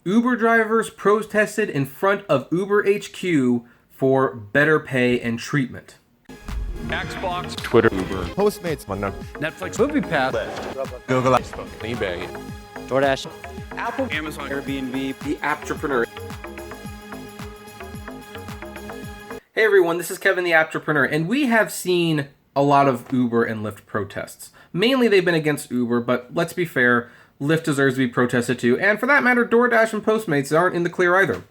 Uber drivers protested in front of Uber HQ for better pay and treatment. Xbox, Twitter, Uber, Postmates, Netflix, MoviePass, Google, Facebook, eBay, DoorDash, Apple, Amazon, Airbnb, The Apptrepreneur. Hey everyone, this is Kevin the Apptrepreneur, and we have seen a lot of Uber and Lyft protests. Mainly they've been against Uber, but let's be fair, Lyft deserves to be protested too, and for that matter, DoorDash and Postmates aren't in the clear either.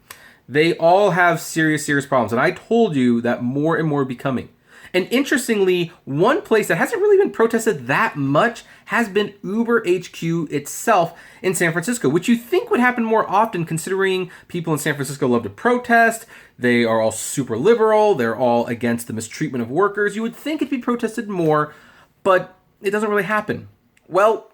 They all have serious problems, and I told you that more and more are becoming. And interestingly, one place that hasn't really been protested that much has been Uber HQ itself in San Francisco, which you think would happen more often considering people in San Francisco love to protest. They are all super liberal. They're all against the mistreatment of workers. You would think it'd be protested more, but it doesn't really happen. Well,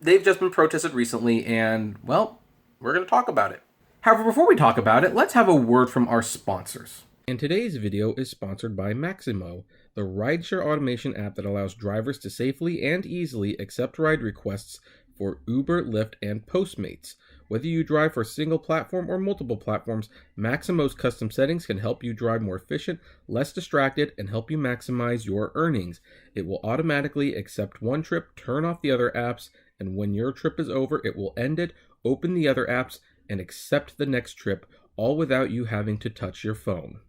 they've just been protested recently, and, well, we're going to talk about it. However, before we talk about it, let's have a word from our sponsors. And today's video is sponsored by Maximo, the rideshare automation app that allows drivers to safely and easily accept ride requests for Uber, Lyft, and Postmates. Whether you drive for a single platform or multiple platforms, Maximo's custom settings can help you drive more efficient, less distracted, and help you maximize your earnings. It will automatically accept one trip, turn off the other apps, and when your trip is over, it will end it, open the other apps, and accept the next trip, all without you having to touch your phone.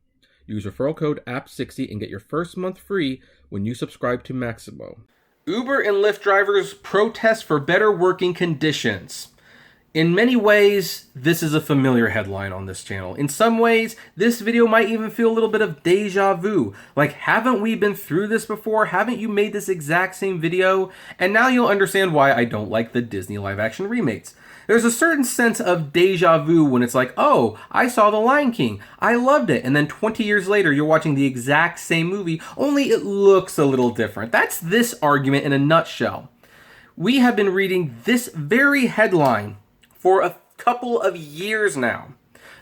Use referral code APP60 and get your first month free when you subscribe to Maximo. Uber and Lyft drivers protest for better working conditions. In many ways, this is a familiar headline on this channel. In some ways, this video might even feel a little bit of deja vu. Like, haven't we been through this before? Haven't you made this exact same video? And now you'll understand why I don't like the Disney live-action remakes. There's a certain sense of deja vu when it's like, oh, I saw The Lion King. I loved it. And then 20 years later, you're watching the exact same movie, only it looks a little different. That's this argument in a nutshell. We have been reading this very headline for a couple of years now.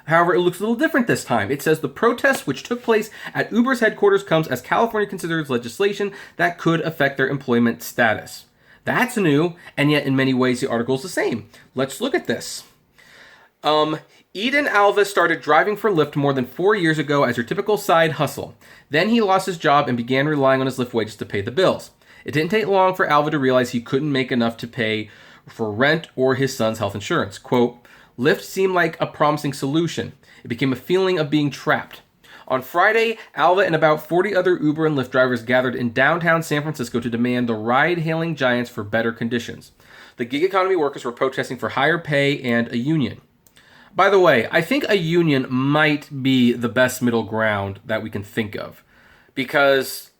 However, it looks a little different this time. It says the protest which took place at Uber's headquarters comes as California considers legislation that could affect their employment status. That's new, and yet in many ways the article is the same. Let's look at this. Eden Alva started driving for Lyft more than 4 years ago as your typical side hustle. Then he lost his job and began relying on his Lyft wages to pay the bills. It didn't take long for Alva to realize he couldn't make enough to pay for rent or his son's health insurance. Quote, Lyft seemed like a promising solution. It became a feeling of being trapped. On Friday, Alva and about 40 other Uber and Lyft drivers gathered in downtown San Francisco to demand the ride-hailing giants for better conditions. The gig economy workers were protesting for higher pay and a union. By the way, I think a union might be the best middle ground that we can think of, because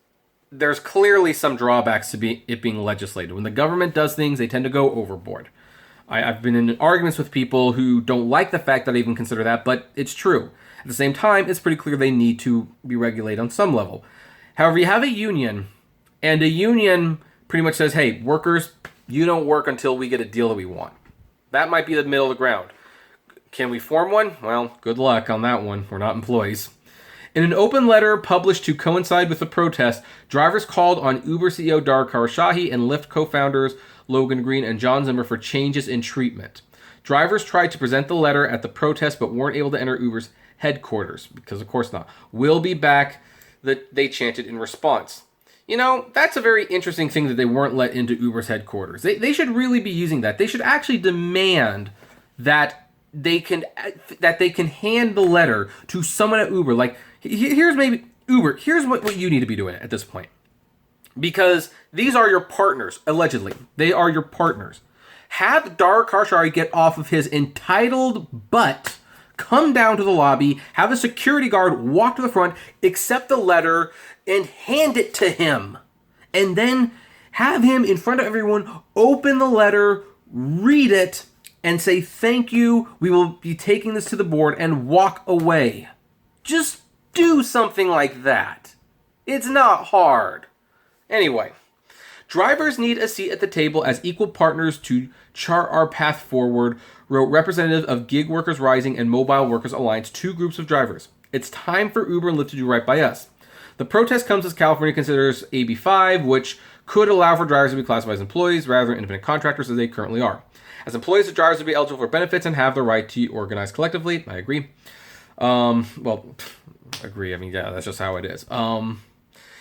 there's clearly some drawbacks to it being legislated. When the government does things, they tend to go overboard. I've been in arguments with people who don't like the fact that I even consider that, but it's true. At the same time, it's pretty clear they need to be regulated on some level. However, you have a union, and a union pretty much says, hey, workers, you don't work until we get a deal that we want. That might be the middle of the ground. Can we form one? Well, good luck on that one. We're not employees. In an open letter published to coincide with the protest, drivers called on Uber CEO Dara Khosrowshahi and Lyft co-founders Logan Green and John Zimmer for changes in treatment. Drivers tried to present the letter at the protest but weren't able to enter Uber's headquarters, because of course not. We'll be back, that they chanted in response. You know, that's a very interesting thing that they weren't let into Uber's headquarters. They should really be using that. They should actually demand that they can hand the letter to someone at Uber. Like, here's maybe Uber, here's what you need to be doing at this point. Because these are your partners, allegedly. They are your partners. Have Dara Khosrowshahi get off of his entitled butt, come down to the lobby, have a security guard walk to the front, accept the letter, and hand it to him. And then have him, in front of everyone, open the letter, read it, and say, thank you, we will be taking this to the board, and walk away. Just do something like that. It's not hard. Anyway, drivers need a seat at the table as equal partners to chart our path forward, wrote representative of Gig Workers Rising and Mobile Workers Alliance, two groups of drivers. It's time for Uber and Lyft to do right by us. The protest comes as California considers AB 5, which could allow for drivers to be classified as employees rather than independent contractors as they currently are. As employees, the drivers would be eligible for benefits and have the right to organize collectively. I agree. Agree. I mean, yeah, that's just how it is.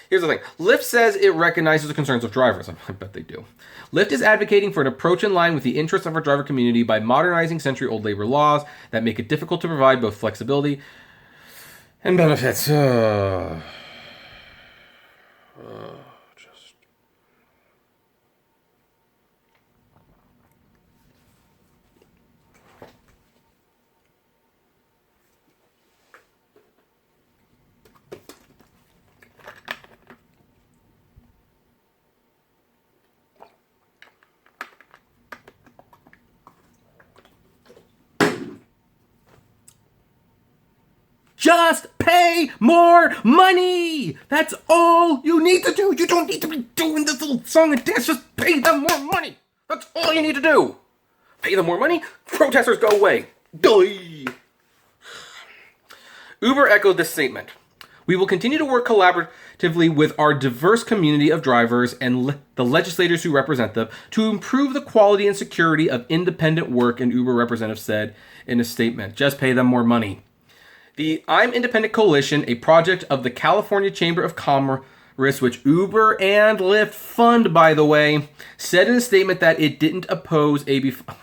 Here's the thing. Lyft says it recognizes the concerns of drivers. I bet they do. Lyft is advocating for an approach in line with the interests of our driver community by modernizing century-old labor laws that make it difficult to provide both flexibility and benefits. Just pay more money. That's all you need to do. You don't need to be doing this little song and dance. Just pay them more money. That's all you need to do. Pay them more money. Protesters go away. Die. Uber echoed this statement. We will continue to work collaboratively with our diverse community of drivers and the legislators who represent them to improve the quality and security of independent work, an Uber representative said in a statement. Just pay them more money. The I'm Independent Coalition, a project of the California Chamber of Commerce, which Uber and Lyft fund, by the way, said in a statement that it didn't oppose AB5.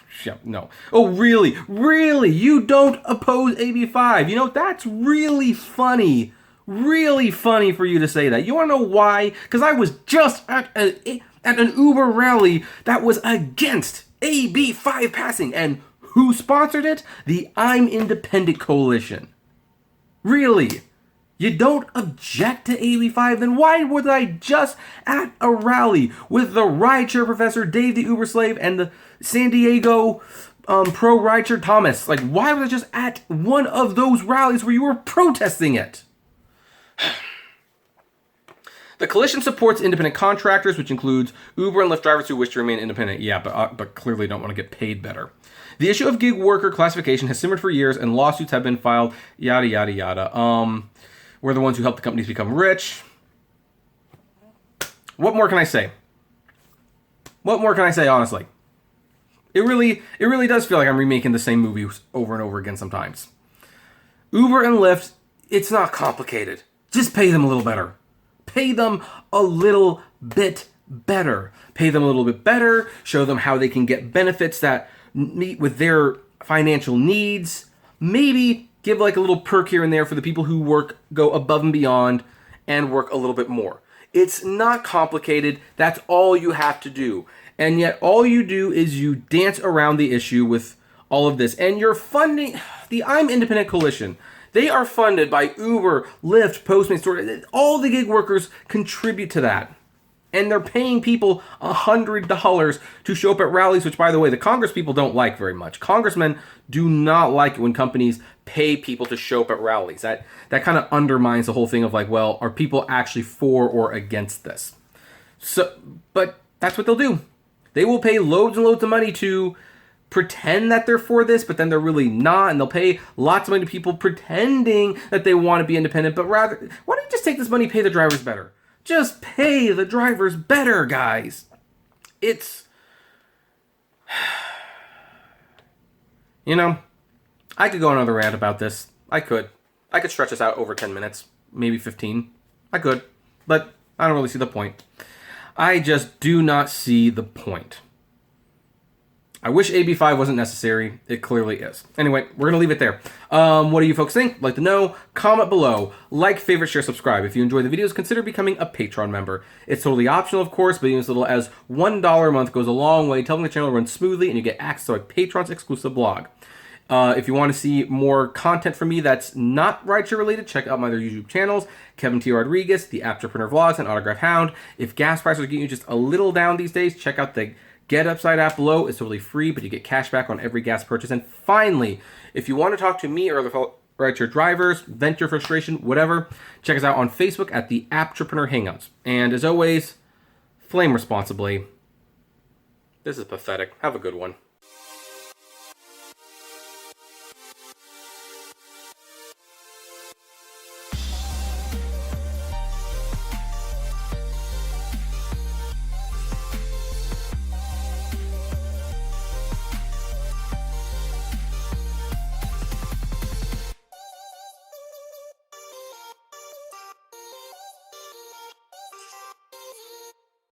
No. Oh, really? Really? You don't oppose AB5? You know, that's really funny. Really funny for you to say that. You want to know why? Because I was just at an Uber rally that was against AB5 passing. And who sponsored it? The I'm Independent Coalition. Really? You don't object to AB5? Then why was I just at a rally with the rideshare professor, Dave the Uber slave, and the San Diego pro rideshare Thomas? Like, why was I just at one of those rallies where you were protesting it? The coalition supports independent contractors, which includes Uber and Lyft drivers who wish to remain independent. Yeah, but clearly don't want to get paid better. The issue of gig worker classification has simmered for years, and lawsuits have been filed. Yada yada yada. We're the ones who help the companies become rich. What more can I say? What more can I say? Honestly, it really does feel like I'm remaking the same movie over and over again sometimes. Uber and Lyft, it's not complicated. Just pay them a little better. Pay them a little bit better. Pay them a little bit better. Show them how they can get benefits that meet with their financial needs. Maybe give like a little perk here and there for the people who go above and beyond and work a little bit more. It's not complicated. That's all you have to do. And yet all you do is you dance around the issue with all of this. And you're funding the I'm Independent Coalition. They are funded by Uber, Lyft, Postmates, all the gig workers contribute to that. And they're paying people $100 to show up at rallies, which, by the way, the Congress people don't like very much. Congressmen do not like it when companies pay people to show up at rallies. That kind of undermines the whole thing of like, well, are people actually for or against this? But that's what they'll do. They will pay loads and loads of money to pretend that they're for this, but then they're really not, and they'll pay lots of money to people pretending that they want to be independent, but rather, why don't you just take this money and pay the drivers better? Just pay the drivers better, guys. It's... You know, I could go on another rant about this. I could stretch this out over 10 minutes, maybe 15. I could, but I don't really see the point. I just do not see the point. I wish AB5 wasn't necessary. It clearly is. Anyway, we're going to leave it there. What do you folks think? Like to know? Comment below. Like, favorite, share, subscribe. If you enjoy the videos, consider becoming a Patreon member. It's totally optional, of course, but even as little as $1 a month goes a long way, helping the channel run smoothly, and you get access to a Patreon's exclusive blog. If you want to see more content from me that's not rideshare related, check out my other YouTube channels, Kevin T. Rodriguez, the Apptrepreneur Vlogs, and Autograph Hound. If gas prices are getting you just a little down these days, check out the Get Upside app below. It's totally free, but you get cash back on every gas purchase. And finally, if you want to talk to me or other rideshare drivers, vent your frustration, whatever, check us out on Facebook at the Apptrepreneur Hangouts. And as always, flame responsibly. This is pathetic. Have a good one.